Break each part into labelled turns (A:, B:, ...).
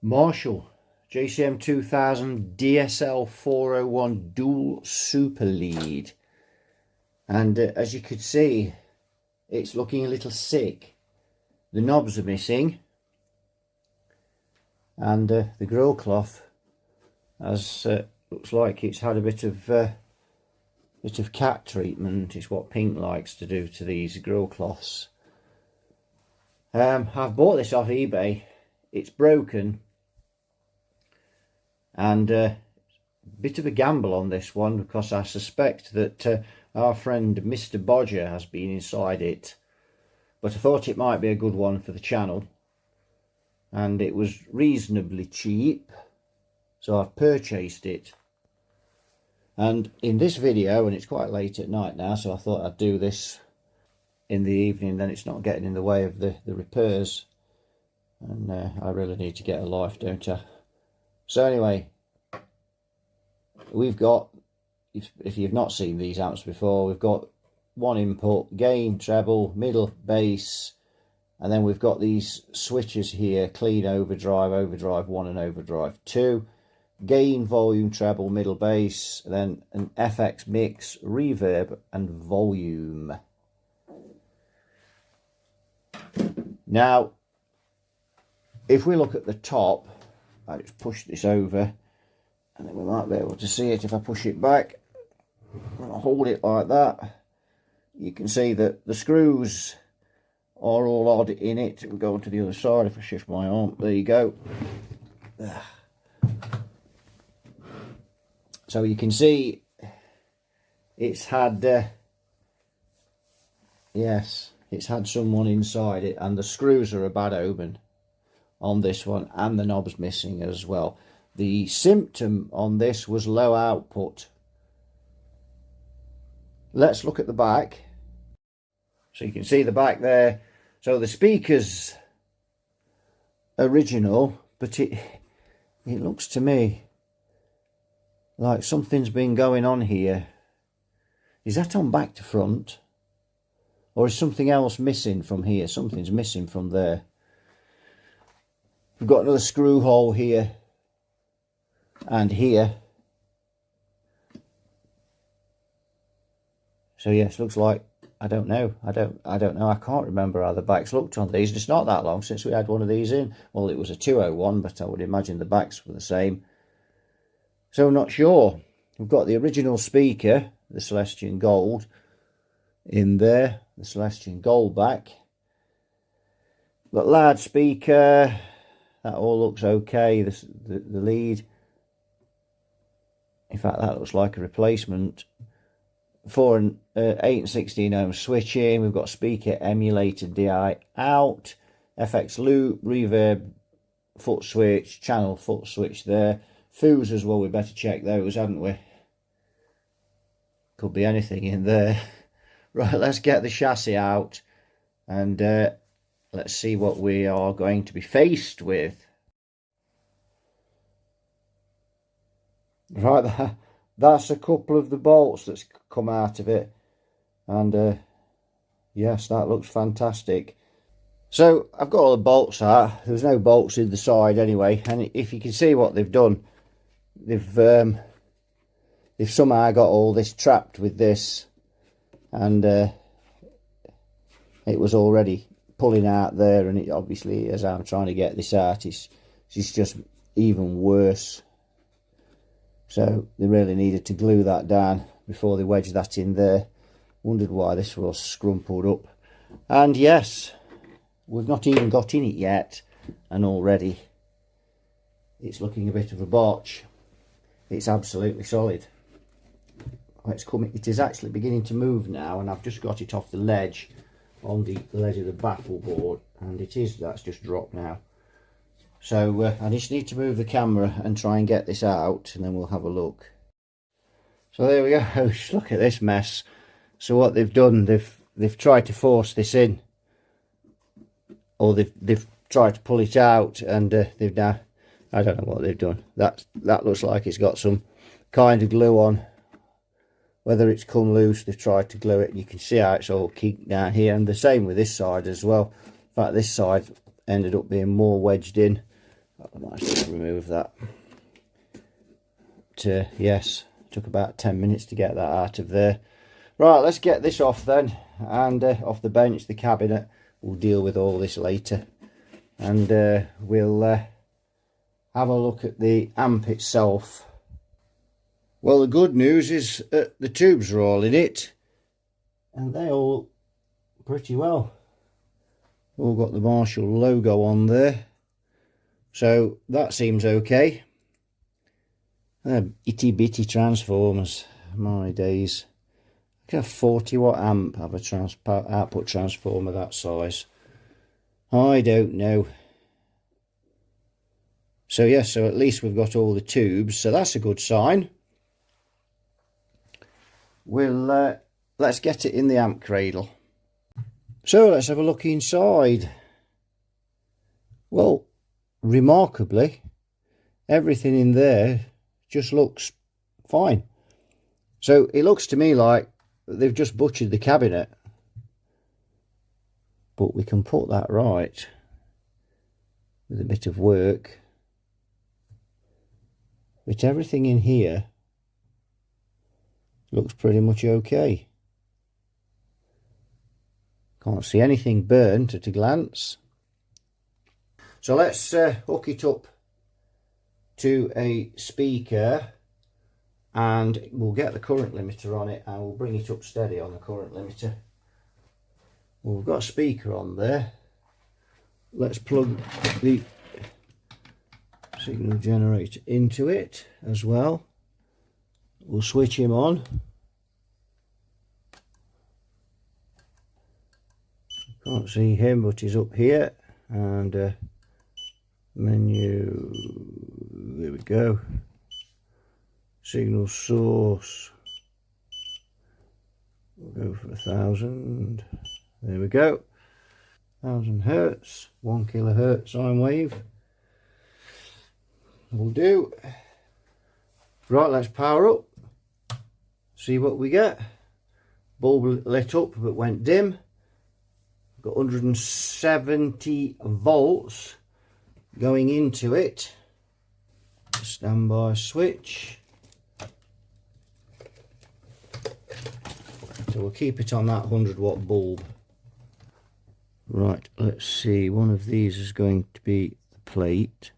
A: Marshall JCM200 DSL401 dual super lead, and as you could see, it's looking a little sick. The knobs are missing, and the grill cloth looks like it's had a bit of cat treatment. Is what Pink likes to do to these grill cloths. I've bought this off eBay. It's broken, and bit of a gamble on this one, because I suspect that our friend Mr. Bodger has been inside it, but I thought it might be a good one for the channel, and it was reasonably cheap, so I've purchased it. And in this video, and it's quite late at night now, so I thought I'd do this in the evening, then it's not getting in the way of the repairs, and I really need to get a life, don't I? So anyway, we've got, if you've not seen these amps before, we've got one input, gain, treble, middle, bass, and then we've got these switches here: clean, overdrive, overdrive 1 and overdrive 2, gain, volume, treble, middle, bass, and then an FX mix, reverb and volume. Now if we look at the top, I just push this over, and then we might be able to see it if I push it back. I'll hold it like that. You can see that the screws are all odd in it. We'll go on to the other side if I shift my arm. There you go. So you can see it's had, yes, it's had someone inside it, and the screws are a bad omen on this one, and the knob's missing as well. The symptom on this was low output. Let's look at the back. So you can see the back there. So the speaker's original, but it looks to me like something's been going on here. Is that on back to front, or is something else missing from here? Something's missing from there. We've got another screw hole here and here. So yes, looks like, I don't know. I don't know. I can't remember how the backs looked on these. It's not that long since we had one of these in. Well, it was a 201, but I would imagine the backs were the same. So not sure. We've got the original speaker, the Celestian Gold, in there. The Celestian Gold back. Got loud speaker. That all looks okay. The lead, in fact, that looks like a replacement. 8 and 16 ohm switching. We've got speaker emulator DI out, FX loop, reverb, foot switch, channel foot switch there. Foos as well, we better check those, hadn't we? Could be anything in there. Right, let's get the chassis out, and let's see what we are going to be faced with. Right, that's a couple of the bolts that's come out of it, and yes, that looks fantastic. So I've got all the bolts out. There's no bolts in the side anyway, and if you can see what they've done, they've somehow got all this trapped with this, and it was already pulling out there, and it obviously, as I'm trying to get this out, it's just even worse. So they really needed to glue that down before they wedged that in there. Wondered why this was scrumpled up. And yes, we've not even got in it yet, and already it's looking a bit of a botch. It's absolutely solid. It's coming. It is actually beginning to move now, and I've just got it off the ledge on the ledge of the baffle board, and that's just dropped now. So I just need to move the camera and try and get this out, and then we'll have a look. So there we go. Just look at this mess. So what they've done, they've tried to force this in, or they've tried to pull it out, and they've now, I don't know what they've done. That looks like it's got some kind of glue on. Whether it's come loose, they've tried to glue it. You can see how it's all kinked down here, and the same with this side as well. In fact, this side ended up being more wedged in. I might just remove that. But, yes, took about 10 minutes to get that out of there. Right, let's get this off then, and off the bench, the cabinet. We'll deal with all this later, and we'll have a look at the amp itself. Well, the good news is that the tubes are all in it, and they all look pretty well. All got the Marshall logo on there, so that seems okay. Itty bitty transformers, my days. Can a 40-watt amp have a output transformer that size? I don't know. So yes, so at least we've got all the tubes, so that's a good sign. We'll let's get it in the amp cradle. So let's have a look inside. Well, remarkably, everything in there just looks fine. So it looks to me like they've just butchered the cabinet, but we can put that right with a bit of work. But everything in here looks pretty much okay. Can't see anything burnt at a glance. So let's hook it up to a speaker, and we'll get the current limiter on it, and we'll bring it up steady on the current limiter. Well, we've got a speaker on there. Let's plug the signal generator into it as well. We'll switch him on. Can't see him, but he's up here, and menu, there we go. Signal source, we'll go for 1000. There we go. 1000 hertz, 1 kilohertz sine wave will do. Right, let's power up, see what we get. Bulb lit up but went dim. Got 170 volts going into it. Standby switch. So we'll keep it on that 100-watt bulb. Right, let's see. One of these is going to be the plate.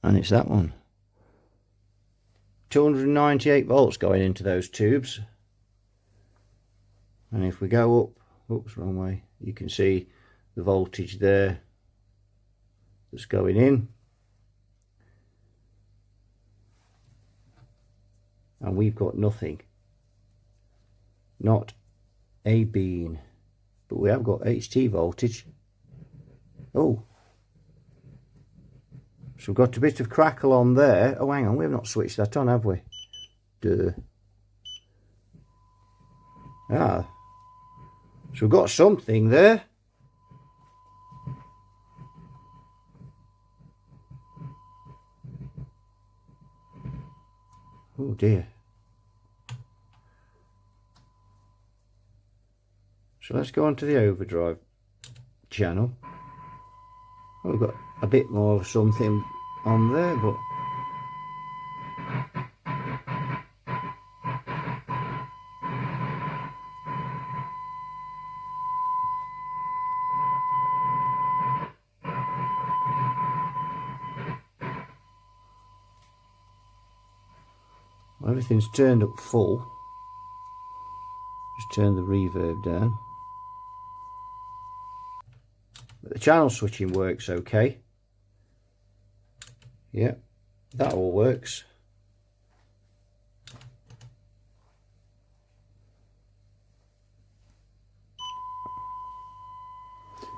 A: And it's that one. 298 volts going into those tubes. And if we go up, oops, wrong way, you can see the voltage there that's going in. And we've got nothing. Not a bean. But we have got HT voltage. Oh. So we've got a bit of crackle on there. Oh, hang on, we've not switched that on, have we? Duh. Ah. So we've got something there. Oh dear. So let's go on to the overdrive channel. Oh, we've got a bit more of something on there, but everything's turned up full. Just turn the reverb down. But the channel switching works okay. Yeah, that all works.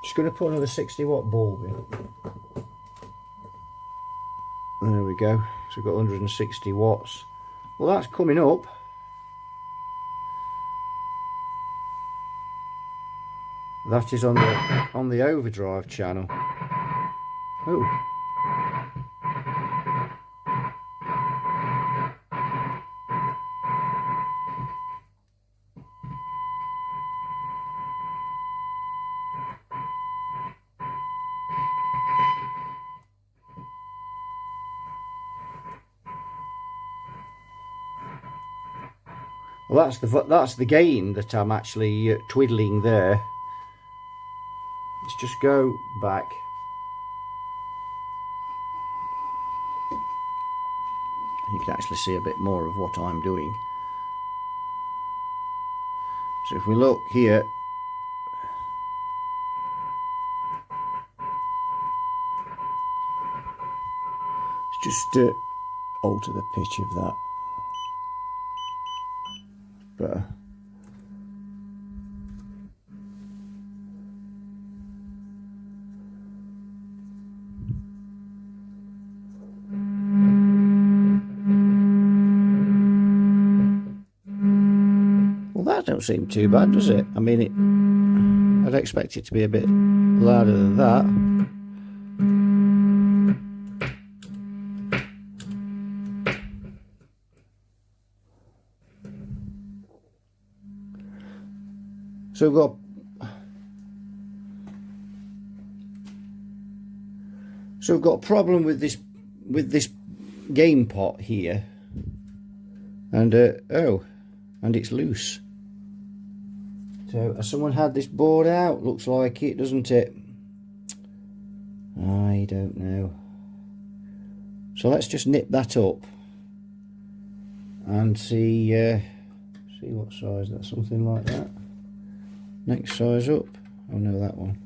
A: Just going to put another 60-watt bulb in. There we go. So we've got 160 watts. Well, that's coming up. That is on the overdrive channel. Oh. Well, that's the gain that I'm actually twiddling there. Let's just go back. You can actually see a bit more of what I'm doing. So if we look here, let's just alter the pitch of that. Better. Well, that don't seem too bad, does it? I mean, I'd expect it to be a bit louder than that. So we've got a problem with this game pot here, and and it's loose. So has someone had this board out? Looks like it, doesn't it? I don't know. So let's just nip that up and see what size that's, something like that. Next size up. Oh no, that one.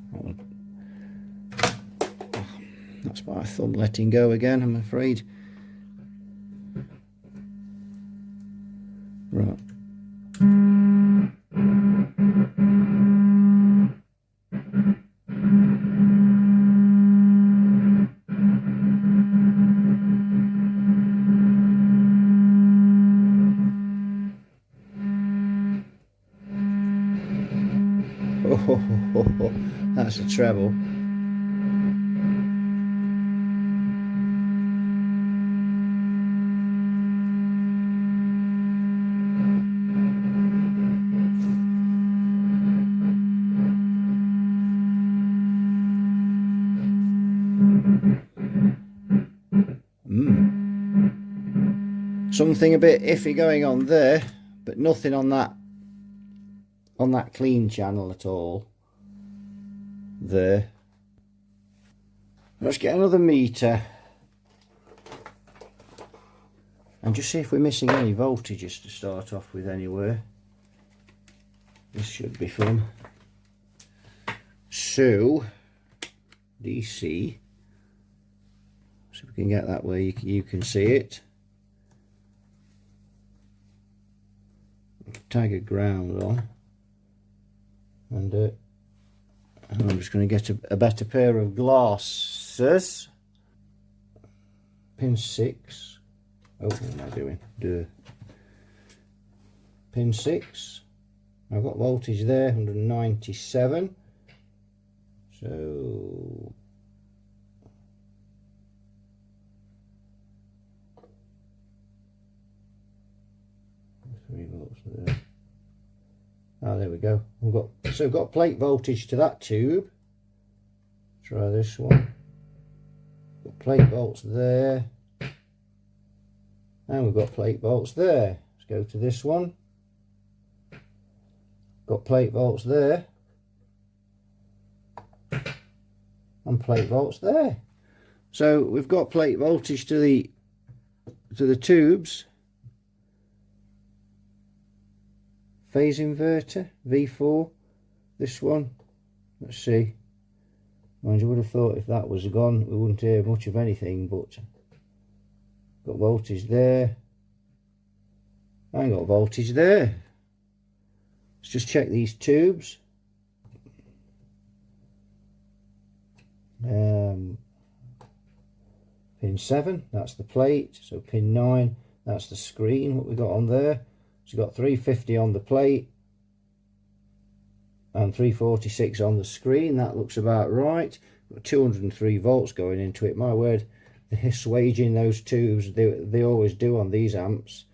A: That's my thumb letting go again, I'm afraid. Right. Oh, that's a treble. Something a bit iffy going on there, but nothing on that clean channel at all there. Let's get another meter and just see if we're missing any voltages to start off with anywhere. This should be fun. So DC, so we can get that where you can see it. Tag a ground on, and I'm just going to get a better pair of glasses. Pin 6. Oh, what am I doing? Pin 6. I've got voltage there, 197. So 3 volts there. Ah, there we go. We've got plate voltage to that tube. Try this one. Got plate volts there, and we've got plate volts there. Let's go to this one. Got plate volts there, and plate volts there. So we've got plate voltage to the tubes. Phase inverter, V4, this one, let's see. Mind you, would have thought if that was gone we wouldn't hear much of anything, but got voltage there, and got voltage there. Let's just check these tubes. Pin 7, that's the plate, so pin 9, that's the screen, what we got on there. So we've got 350 on the plate and 346 on the screen. That looks about right. Got 203 volts going into it. My word, they're swaging those tubes. They always do on these amps.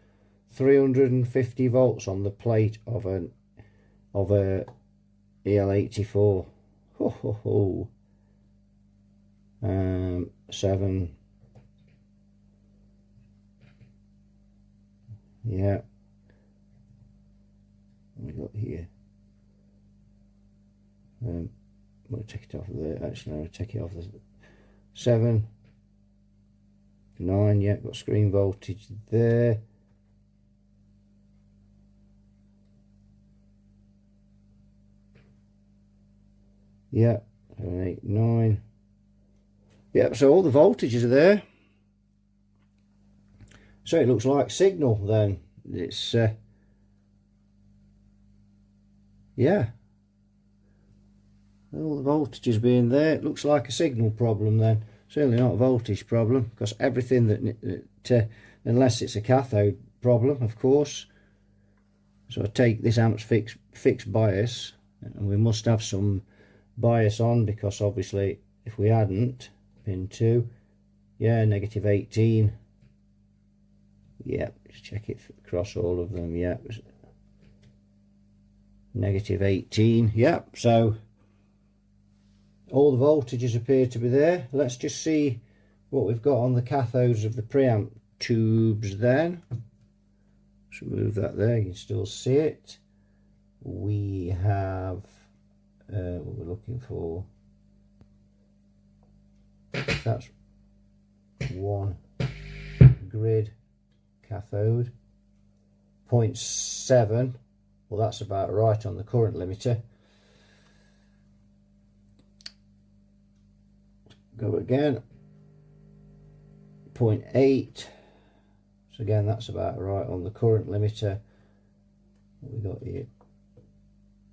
A: 350 volts on the plate of a EL84. Ho ho ho. 7. Yeah. What have we got here? I'm going to take it off of there. Actually, I'm going to take it off the 7, 9. Yeah, got screen voltage there. Yeah, 7, 8, 9. Yeah, so all the voltages are there. So it looks like signal then. It's yeah, all the voltages being there, it looks like a signal problem then. Certainly not a voltage problem, because everything that unless it's a cathode problem, of course. So I take this amp's fixed bias, and we must have some bias on, because obviously if we hadn't, pin 2, yeah, negative 18. Yeah, just check it across all of them. Yeah, negative 18. Yeah, so all the voltages appear to be there. Let's just see what we've got on the cathodes of the preamp tubes then. So move that there, you can still see it. We have what we're looking for. That's one grid cathode, 0.7. Well, that's about right on the current limiter. Go again, 0.8. So again, that's about right on the current limiter. What we got here?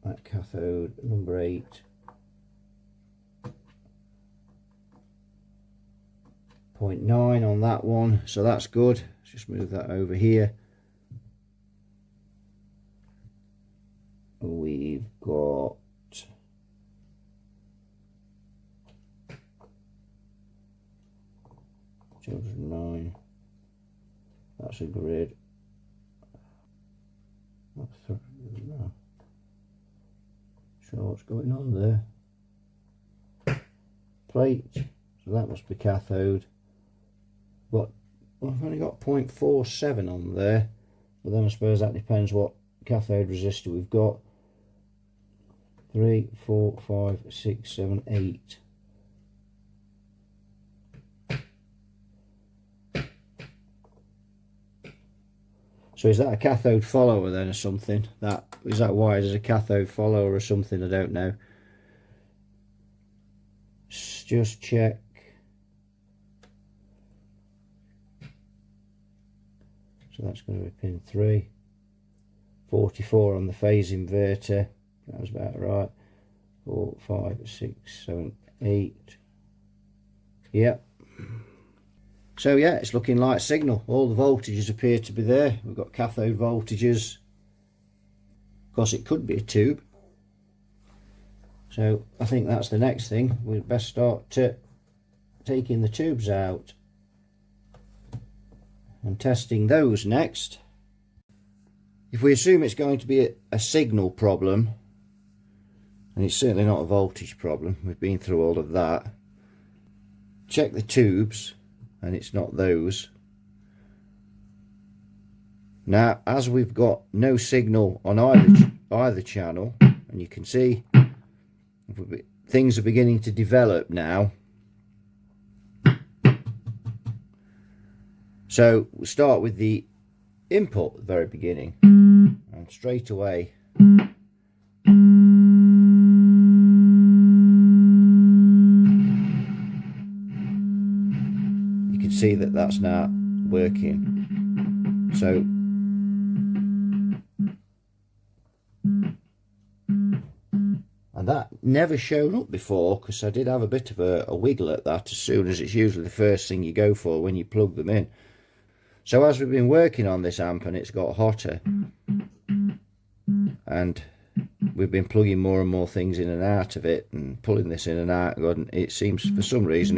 A: That cathode number 8. 0.9 on that one, so that's good. Let's just move that over here. We've got 209. That's a grid. Not sure what's going on there. Plate, so that must be cathode. But I've only got 0.47 on there, but then I suppose that depends what cathode resistor we've got. 3, 4, 5, 6, 7, 8. So is that a cathode follower then, or something? Is that wired as a cathode follower or something? I don't know. Just check. So that's going to be pin 3. 44 on the phase inverter. That was about right. 4, 5, 6, 7, 8. Yep. So yeah, it's looking like signal. All the voltages appear to be there. We've got cathode voltages. Of course, it could be a tube. So I think that's the next thing. We'd best start taking the tubes out and testing those next. If we assume it's going to be a signal problem, and it's certainly not a voltage problem, we've been through all of that, check the tubes, and it's not those. Now, as we've got no signal on either channel, and you can see things are beginning to develop now. So we'll start with the input at the very beginning, and straight away you can see that that's now working. So and that never shown up before, because I did have a bit of a wiggle at that, as soon as it's usually the first thing you go for when you plug them in. So as we've been working on this amp and it's got hotter, and we've been plugging more and more things in and out of it and pulling this in and out, and it seems for some reason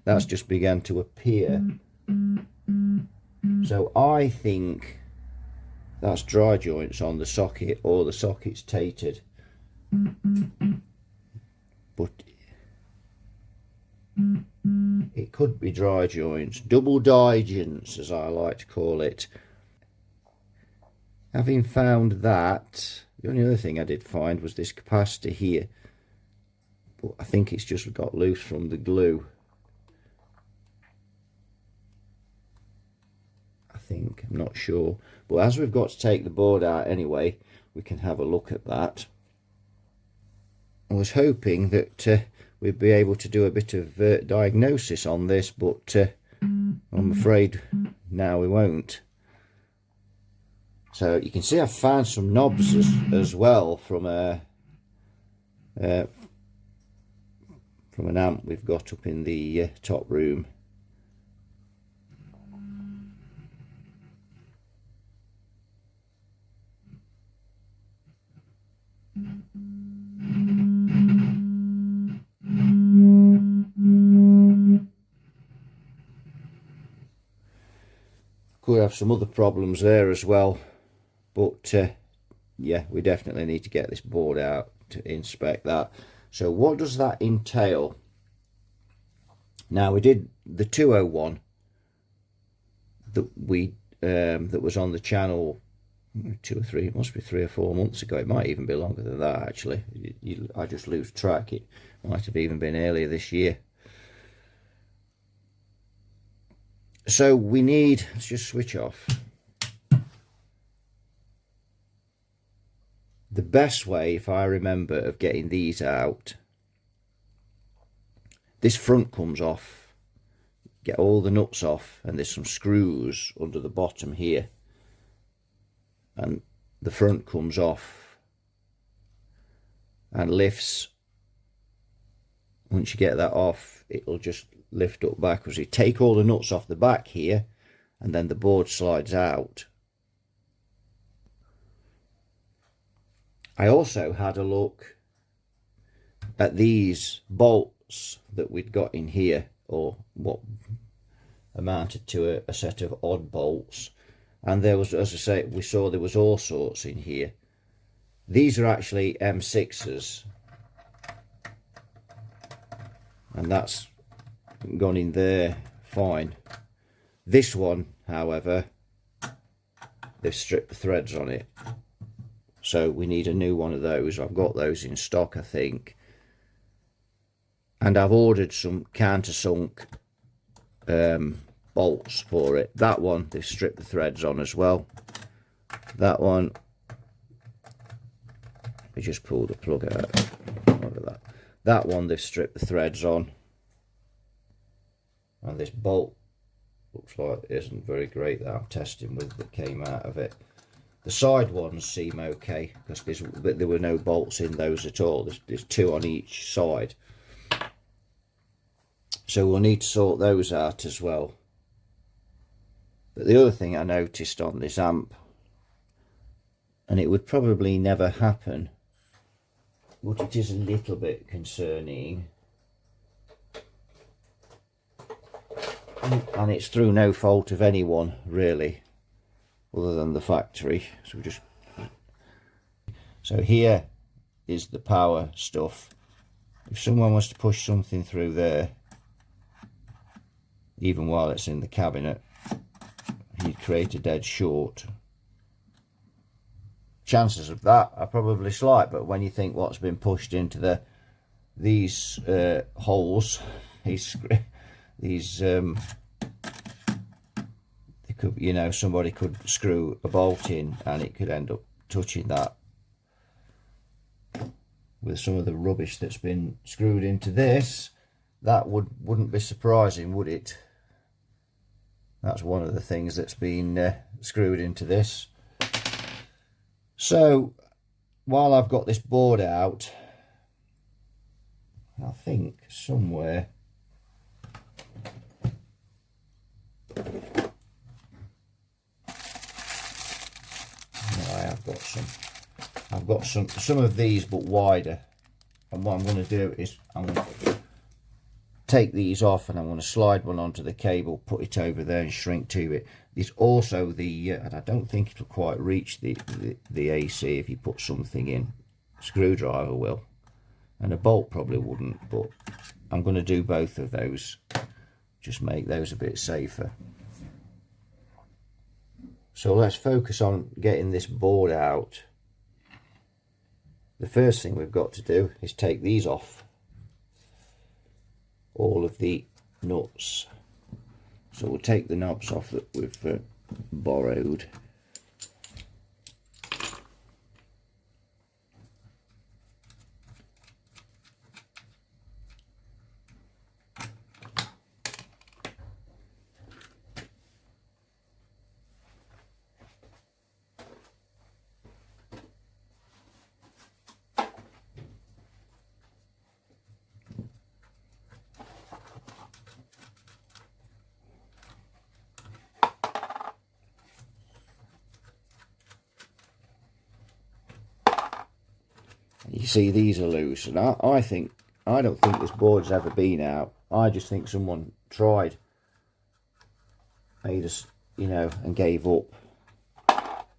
A: that's just began to appear. So I think that's dry joints on the socket, or the socket's tapered. But it could be dry joints, double divergence as I like to call it. having found that, the only other thing I did find was this capacitor here, but I think it's just got loose from the glue. I'm not sure, but as we've got to take the board out anyway, we can have a look at that. I was hoping that we'd be able to do a bit of diagnosis on this, but I'm afraid now we won't. So you can see I've found some knobs as well from an amp we've got up in the top room. Could have some other problems there as well, but yeah, we definitely need to get this board out to inspect that. So what does that entail? Now, we did the 201 that was on the channel 2 or 3, it must be 3 or 4 months ago. It might even be longer than that, actually. I just lose track. It might have even been earlier this year. So we need, let's just switch off. The best way, if I remember, of getting these out, this front comes off, get all the nuts off, and there's some screws under the bottom here, and the front comes off and lifts. Once you get that off, it'll just lift up backwards. You take all the nuts off the back here, and then the board slides out. I also had a look at these bolts that we'd got in here, or what amounted to a set of odd bolts, and there was, as I say, we saw there was all sorts in here. These are actually M6s, and that's gone in there fine. This one, however, they've stripped the threads on it, so we need a new one of those. I've got those in stock, I think, and I've ordered some countersunk bolts for it. That one they've stripped the threads on as well. That one, we just pulled the plug out. Look at that. That one they've stripped the threads on. And this bolt looks like it isn't very great that I'm testing with that came out of it. The side ones seem okay, because there were no bolts in those at all. There's 2 on each side. So we'll need to sort those out as well. But the other thing I noticed on this amp, and it would probably never happen, but it is a little bit concerning, and it's through no fault of anyone really, other than the factory. So here is the power stuff. If someone was to push something through there, even while it's in the cabinet, he'd create a dead short. Chances of that are probably slight, but when you think what's been pushed into these holes, these they could, you know, somebody could screw a bolt in and it could end up touching that. With some of the rubbish that's been screwed into this, that wouldn't be surprising, would it? That's one of the things that's been screwed into this. So while I've got this board out, I think somewhere I've got some of these, but wider. And what I'm going to do is I'm going to take these off, and I'm going to slide one onto the cable, put it over there and shrink to it. There's also the and I don't think it'll quite reach the AC if you put something in. Screwdriver will, and a bolt probably wouldn't, but I'm going to do both of those, just make those a bit safer. So let's focus on getting this board out. The first thing we've got to do is take these off, all of the nuts. So we'll take the knobs off that we've borrowed. You see these are loose, and I don't think this board's ever been out. I just think someone tried, made us, you know, and gave up.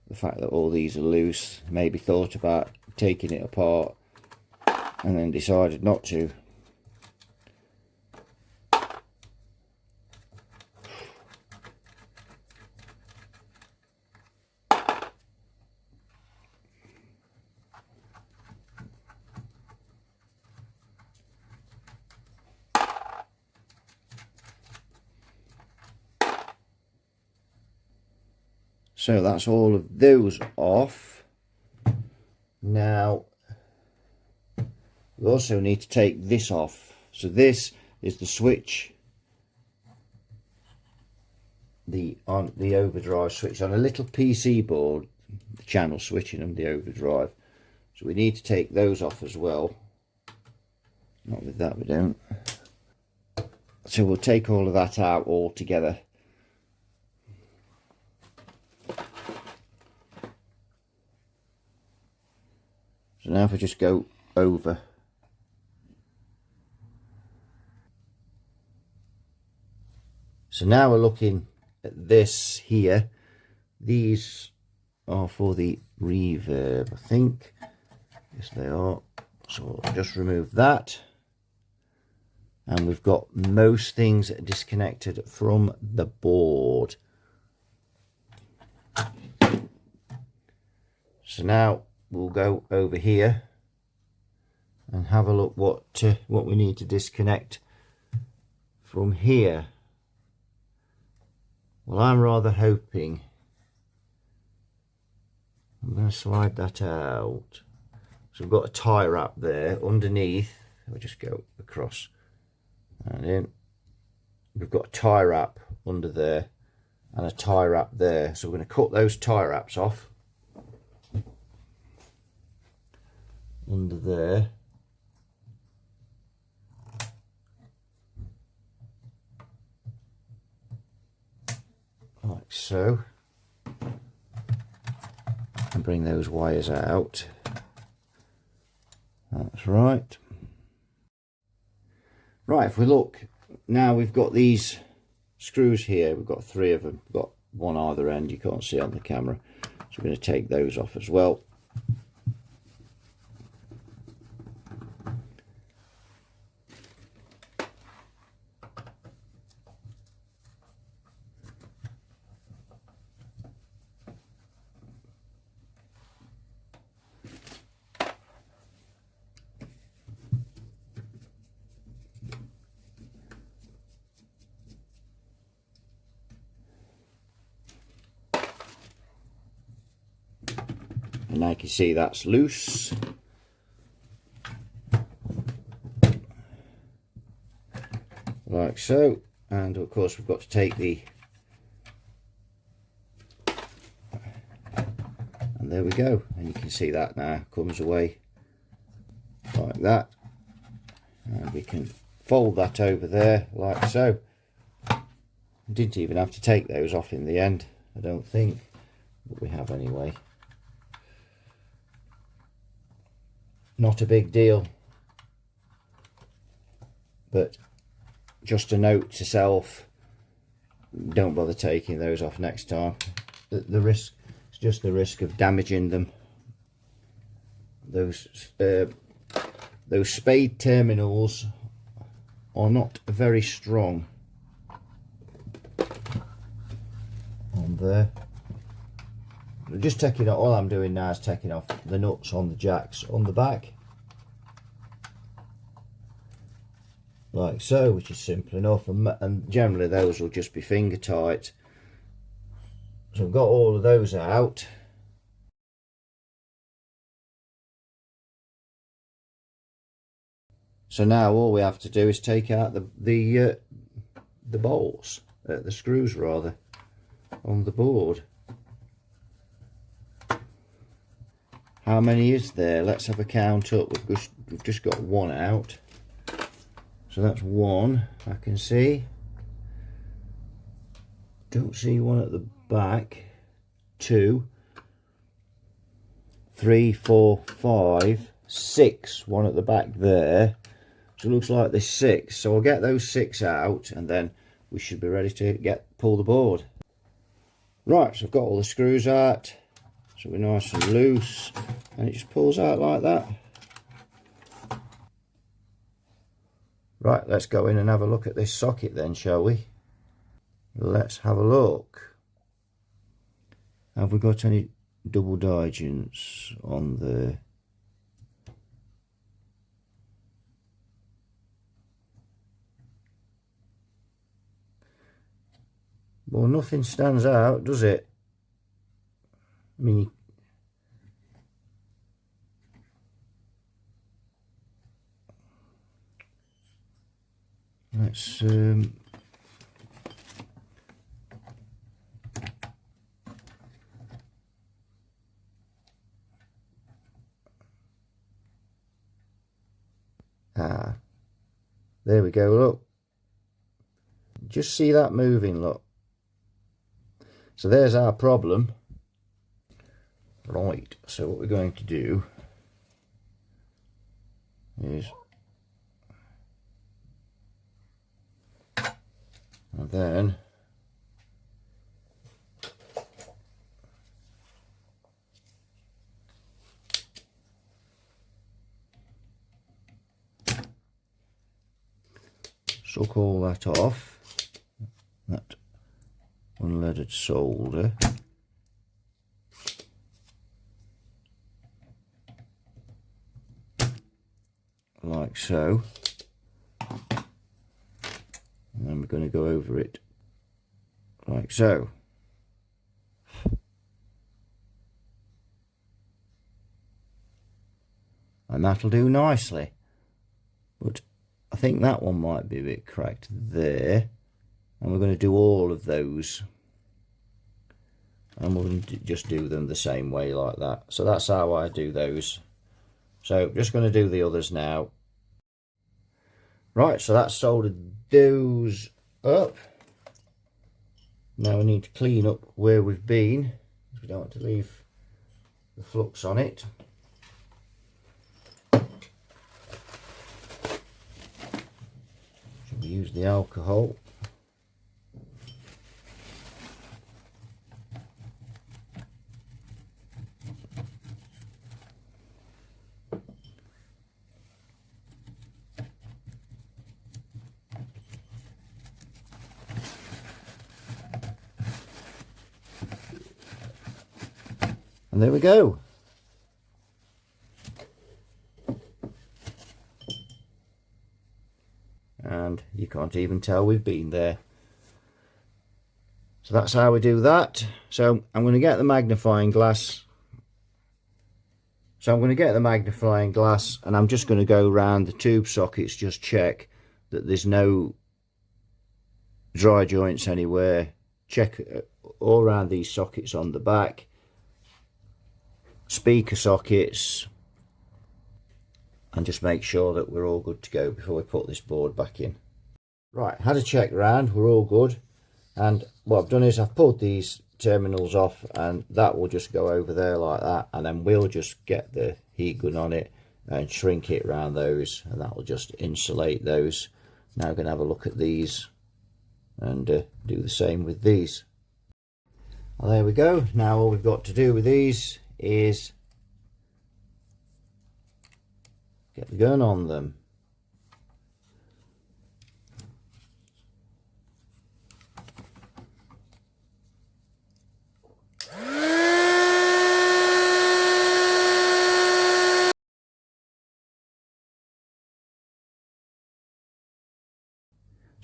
A: The fact that all these are loose, maybe thought about taking it apart and then decided not to. So that's all of those off. Now we also need to take this off. So this is the switch, the overdrive switch on a little PC board, the channel switching and the overdrive. So we need to take those off as well. Not with that, we don't. So we'll take all of that out all together. So now if we just go over. So now we're looking at this here. These are for the reverb, I think. Yes, they are. So I'll just remove that. And we've got most things disconnected from the board. So now we'll go over here and have a look what we need to disconnect from here. Well, I'm rather hoping I'm going to slide that out. So we've got a tie wrap there underneath. We'll just go across and in. We've got a tie wrap under there and a tie wrap there. So we're going to cut those tie wraps off under there. Like so. And bring those wires out. That's right. Right, if we look, now we've got these screws here. We've got 3 of them. We've got one either end, you can't see on the camera. So we're going to take those off as well. And now you can see that's loose. Like so. And of course we've got to take the... And there we go. And you can see that now comes away like that. And we can fold that over there like so. Didn't even have to take those off in the end, I don't think. But we have anyway. Not a big deal, but just a note to self, don't bother taking those off next time. The risk is just the risk of damaging them. Those spade terminals are not very strong on there. just taking off, all I'm doing now is taking off the nuts on the jacks on the back, like so, which is simple enough, and generally those will just be finger tight. So I've got all of those out. So now all we have to do is take out the bolts, the screws rather, on the board. How many is there? Let's have a count up. We've just got one out. So that's one, I can see. Don't see one at the back. 2, 3, 4, 5, 6. One at the back there. So it looks like there's 6. So I'll get those 6 out and then we should be ready to pull the board. Right, so I've got all the screws out. So we're nice and loose, and it just pulls out like that. Right, let's go in and have a look at this socket then, shall we? Let's have a look. Have we got any double divergence on there? Well, nothing stands out, does it? I mean, let's there we go, look. Just see that moving, look. So there's our problem. Right, so what we're going to do is, and then suck all that off, that unleaded solder. Like so, and then we're going to go over it like so. And that'll do nicely, but I think that one might be a bit cracked there, and we're going to do all of those, and we'll just do them the same way like that. So that's how I do those. So just going to do the others now. Right, so that's soldered those up. Now we need to clean up where we've been. We don't want to leave the flux on it. So we use the alcohol. And there we go. And you can't even tell we've been there. So that's how we do that. So I'm going to get the magnifying glass. And I'm just going to go around the tube sockets, just check that there's no dry joints anywhere. Check all around these sockets on the back. Speaker sockets, and just make sure that we're all good to go before we put this board back in. Right, had a check round, we're all good, and what I've done is I've pulled these terminals off, and that will just go over there like that, and then we'll just get the heat gun on it and shrink it around those, and that will just insulate those. Now we're going to have a look at these and do the same with these. Well, there we go. Now all we've got to do with these is get the gun on them.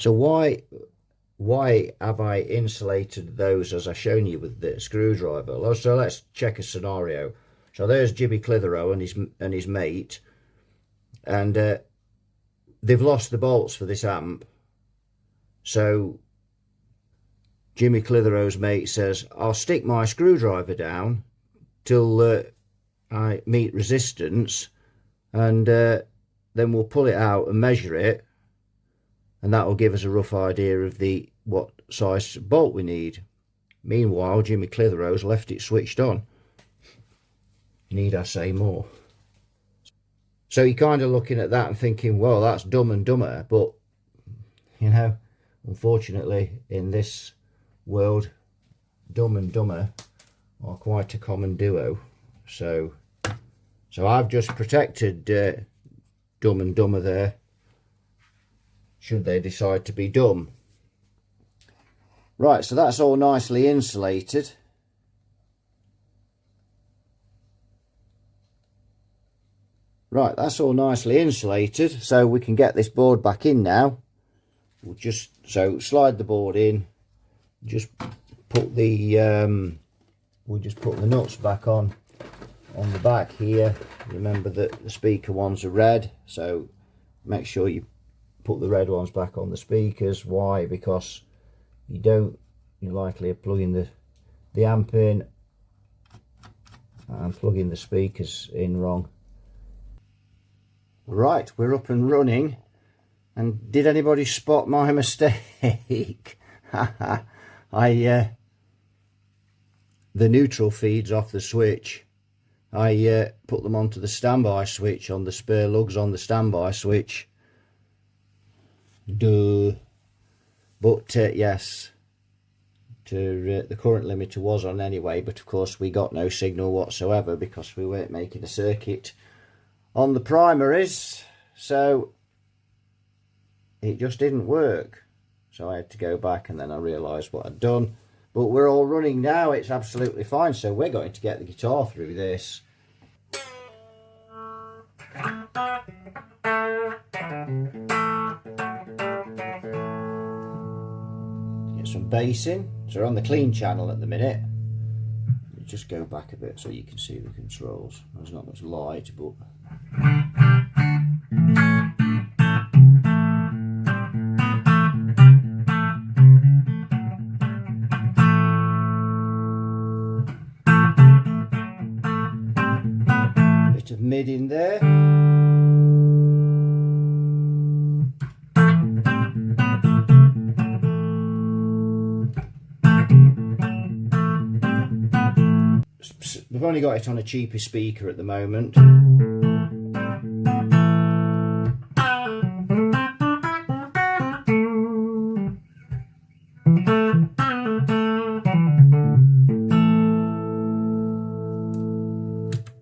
A: So why have I insulated those as I've shown you with the screwdriver? So let's check a scenario. So there's Jimmy Clitheroe and his mate, and they've lost the bolts for this amp. So Jimmy Clitheroe's mate says, I'll stick my screwdriver down till I meet resistance, and then we'll pull it out and measure it, and that will give us a rough idea of what size bolt we need. Meanwhile, Jimmy Clitheroe's left it switched on. Need I say more? So you're kind of looking at that and thinking, well, that's Dumb and Dumber, but you know, unfortunately in this world, Dumb and Dumber are quite a common duo. So I've just protected Dumb and Dumber there, should they decide to be dumb. Right, so that's all nicely insulated. Right, that's all nicely insulated, so we can get this board back in now. We'll just slide the board in, just put the nuts back on the back here. Remember that the speaker ones are red, so make sure you put the red ones back on the speakers. Why? Because you're likely plugging the amp in and plugging the speakers in wrong. Right, we're up and running. And did anybody spot my mistake? The neutral feeds off the switch. I put them onto the standby switch on the spare lugs on the standby switch. Duh. But yes, the current limiter was on anyway, but of course we got no signal whatsoever because we weren't making a circuit on the primaries, so it just didn't work. So I had to go back, and then I realised what I'd done. But we're all running now, it's absolutely fine, so we're going to get the guitar through this. Get some bass in. So we're on the clean channel at the minute. Just go back a bit so you can see the controls. There's not much light, but bit of mid in there. We've only got it on a cheaper speaker at the moment.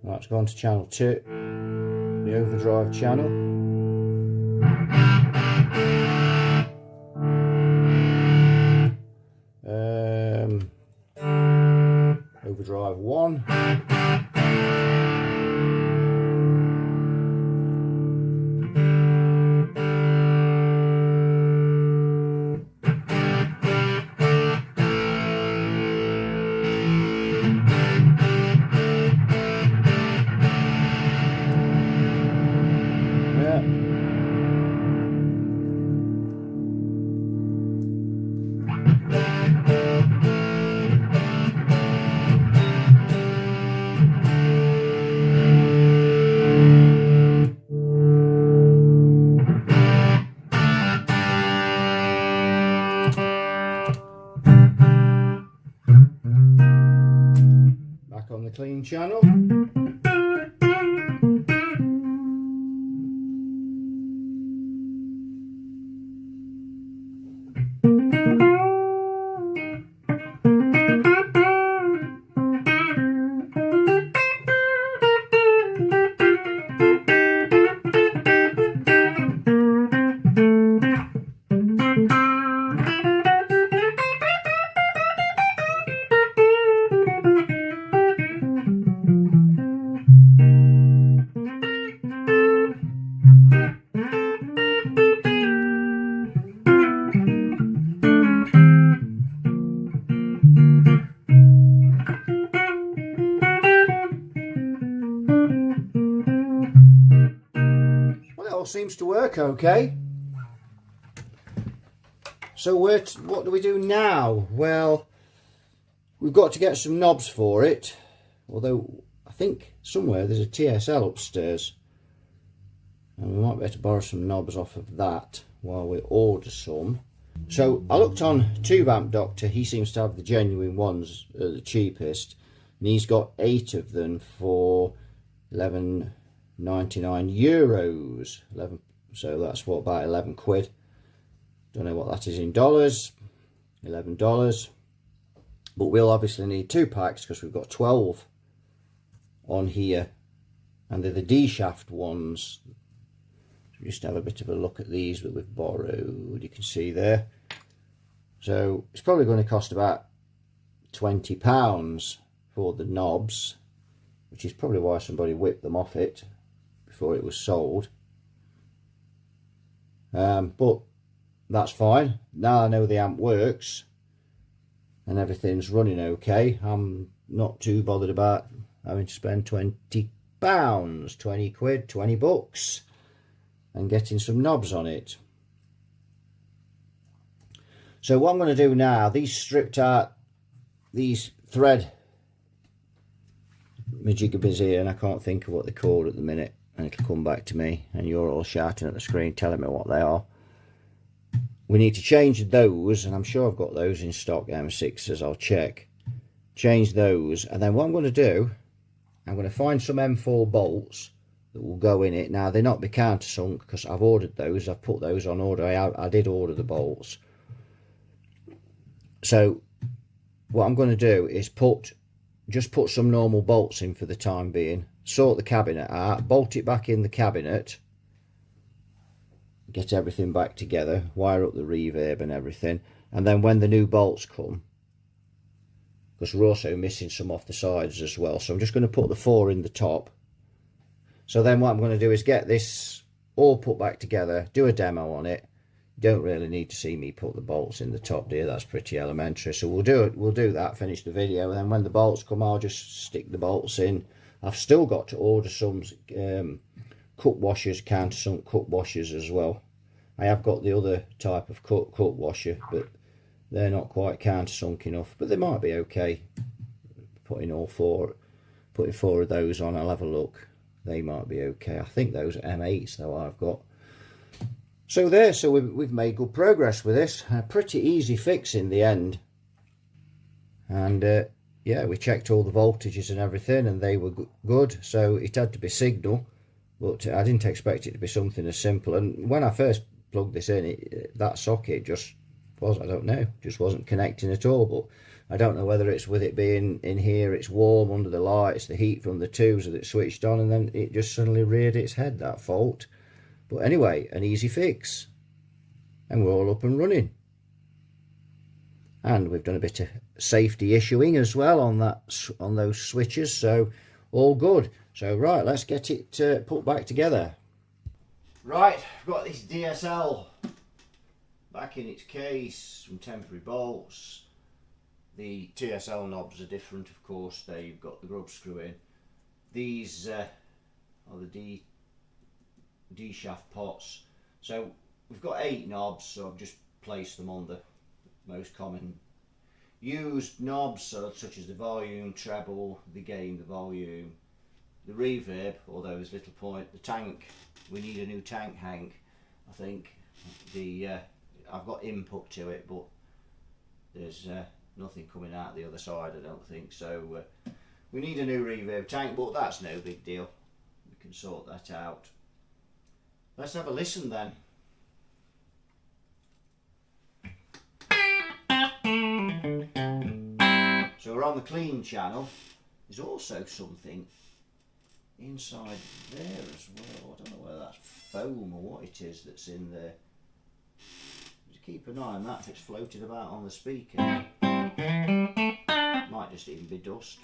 A: Right, let's go on to channel 2, the overdrive channel. Overdrive 1. On the clean channel. to work okay. So what do we do now? Well, we've got to get some knobs for it, although I think somewhere there's a TSL upstairs, and we might be able to borrow some knobs off of that while we order some. So I looked on Tube Amp Doctor. He seems to have the genuine ones, the cheapest, and he's got 8 of them for €11.99. So that's what, about 11 quid. Don't know what that is in dollars. $11. But we'll obviously need 2 packs because we've got 12 on here, and they're the D shaft ones. Just have a bit of a look at these that we've borrowed. You can see there. So it's probably going to cost about £20 for the knobs, which is probably why somebody whipped them off it before it was sold. But that's fine. Now I know the amp works and everything's running okay, I'm not too bothered about having to spend £20, 20 quid, 20 bucks, and getting some knobs on it. So what I'm going to do now, these stripped out, these thread majiggabis here, and I can't think of what they're called at the minute, and it'll come back to me, and you're all shouting at the screen telling me what they are. We need to change those, and I'm sure I've got those in stock, M6s, I'll check. Change those, and then what I'm going to do, I'm going to find some M4 bolts that will go in it. Now, they're not be countersunk because I've ordered those, I've put those on order. I did order the bolts. So, what I'm going to do is just put some normal bolts in for the time being, sort the cabinet out, bolt it back in the cabinet, get everything back together, wire up the reverb and everything, and then when the new bolts come, because we're also missing some off the sides as well, so I'm just going to put the 4 in the top. So then what I'm going to do is get this all put back together, do a demo on it. You don't really need to see me put the bolts in the top, dear, that's pretty elementary. So we'll do that, finish the video, and then when the bolts come I'll just stick the bolts in. I've still got to order some cup washers, countersunk cup washers as well. I have got the other type of cup washer, but they're not quite countersunk enough, but they might be okay. Putting 4 of those on, I'll have a look. They might be okay. I think those are M8s though I've got. So there, so we've made good progress with this. A pretty easy fix in the end. And yeah, we checked all the voltages and everything, and they were good. So it had to be signal, but I didn't expect it to be something as simple. And when I first plugged this in, that socket just was, I don't know, just wasn't connecting at all. But I don't know whether it's with it being in here, it's warm under the lights, the heat from the tubes that it switched on, and then it just suddenly reared its head, that fault. But anyway, an easy fix, and we're all up and running. And we've done a bit of safety issuing as well on those switches, so all good. So right, let's get it put back together. Right, I've got this DSL back in its case, some temporary bolts. The TSL knobs are different, of course. They've got the grub screw in. These are the D shaft pots. So we've got 8 knobs, so I've just placed them on the most common used knobs, such as the volume, treble, the gain, the volume, the reverb, although there's little point. The tank, we need a new tank, Hank. I think I've got input to it, but there's nothing coming out the other side, I don't think. So we need a new reverb tank, but that's no big deal. We can sort that out. Let's have a listen then. So we're on the clean channel. There's also something inside there as well. I don't know whether that's foam or what it is that's in there. Just keep an eye on that if it's floated about on the speaker. Might just even be dust.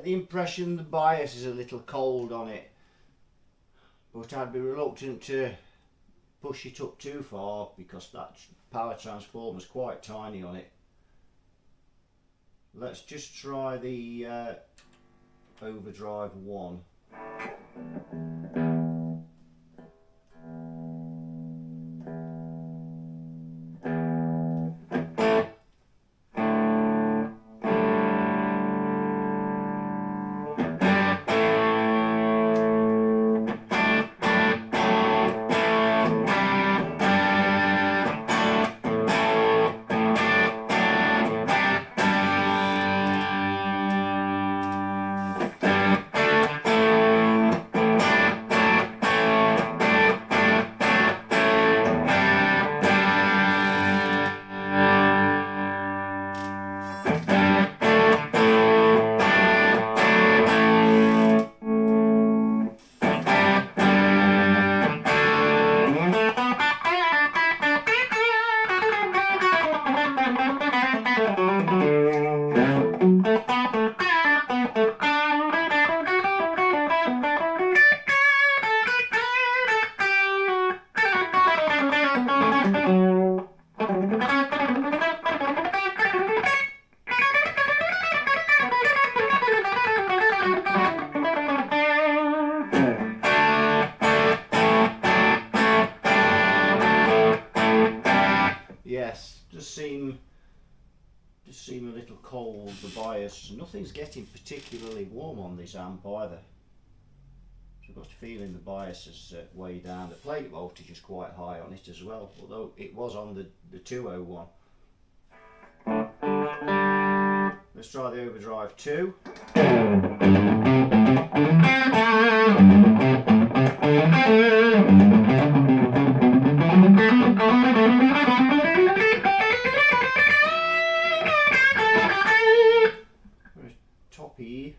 A: The impression the bias is a little cold on it, but I'd be reluctant to push it up too far because that power transformer is quite tiny on it. Let's just try the overdrive 1. Yes, does seem a little cold, the bias. Nothing's getting particularly warm on this amp either. So I've got a feeling the bias is way down. The plate voltage is quite high on it as well, although it was on the 201. Let's try the overdrive 2. Top E.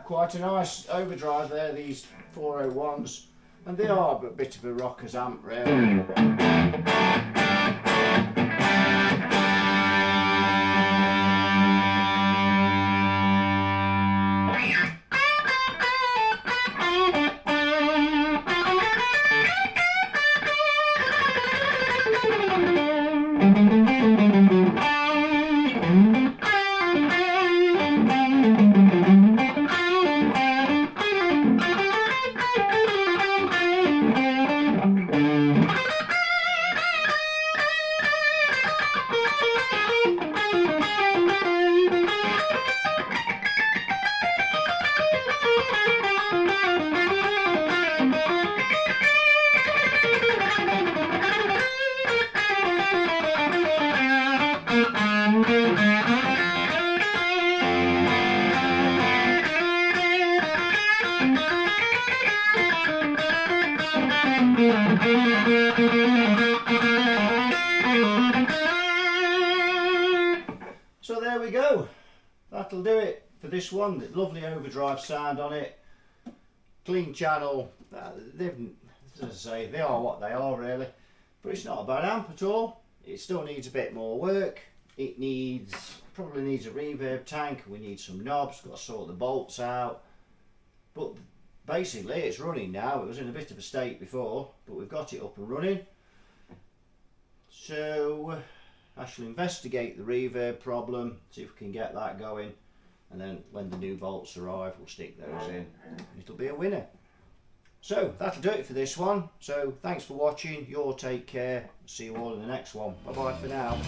A: Quite a nice overdrive there, these 401s, and they are a bit of a rocker's amp really. So there we go, that'll do it for this one. Lovely overdrive sound on it, clean channel. As I say, they are what they are really, but it's not a bad amp at all. It still needs a bit more work. It probably needs a reverb tank. We need some knobs, got to sort the bolts out, but basically it's running now. It was in a bit of a state before, but we've got it up and running. So I shall investigate the reverb problem, see if we can get that going, and then when the new bolts arrive we'll stick those in. It'll be a winner. So that'll do it for this one. So thanks for watching, you all take care, see you all in the next one. Bye bye for now.